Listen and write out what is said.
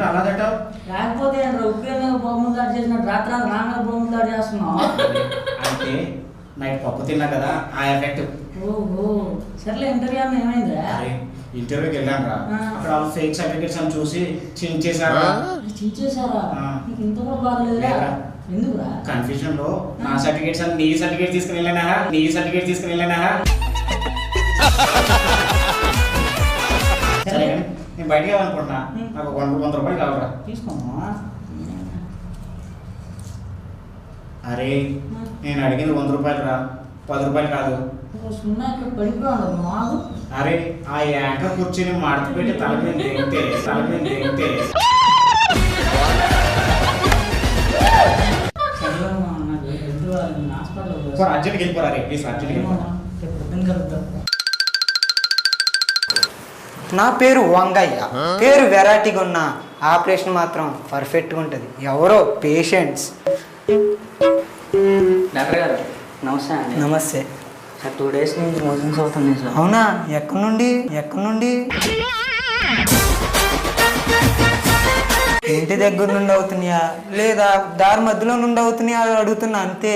అలాదట లేకపోతే ఉక్రెయిన్ మీద బొమ్మలు దాడి చేసినట్టు రాత్రి నా మీద బొమ్మలు దాడి చేస్తున్నావు. అంటే నైట్ పప్పు తిన్నా కదా ఆ ఎఫెక్ట్. ఓహో సర్లే ఇంటర్వ్యూ అన్న ఏమైందా? ఇంటర్వ్యూకి వెళ్ళాను రా, అక్కడ వాళ్ళు ఫేక్ సర్టిఫికేట్స్ అని చూసి చించేశారా. చించేశారా? నీకు ఇంత కూడా బాగలేదురా. ఎందుకురా? కన్ఫ్యూజన్ లో నా సర్టిఫికేట్స్ అని నీ సర్టిఫికేట్ తీసుకుని వెళ్ళానా. సరే నేను బయటకి వెళ్ళాలనుకుంటున్నా, నాకు 100 రూపాయలు కావాలరా. తీసుకోమా. అరే నేను అడిగింది 100 రూపాయలు రా, 10 రూపాయలు కాదు. సున్నా ఇక్కడ పడిపోయాడు మాకు. అరే ఆ యాంకర్ కూర్చొని మడత పెట్టి తల మీద దిగితే అర్జెంట్కి వెళ్ళిపోరా. రే ప్లీజ్ అర్జెంట్కి వెళ్ళిపోరా. నా పేరు వంగయ్య. పేరు వెరైటీగా ఉన్న ఆపరేషన్ మాత్రం పర్ఫెక్ట్గా ఉంటుంది. ఎవరో పేషెంట్స్. డాక్టర్ గారు నమస్తే అండి. నమస్తే సార్ 2 days నుంచి మోషన్స్ అవుతుంది సార్. అవునా? ఎక్కడి నుండి? ఇంటి దగ్గర నుండి అవుతున్నాయా లేదా దారి మధ్యలో నుండి అవుతున్నాయా అడుగుతున్నా అంతే.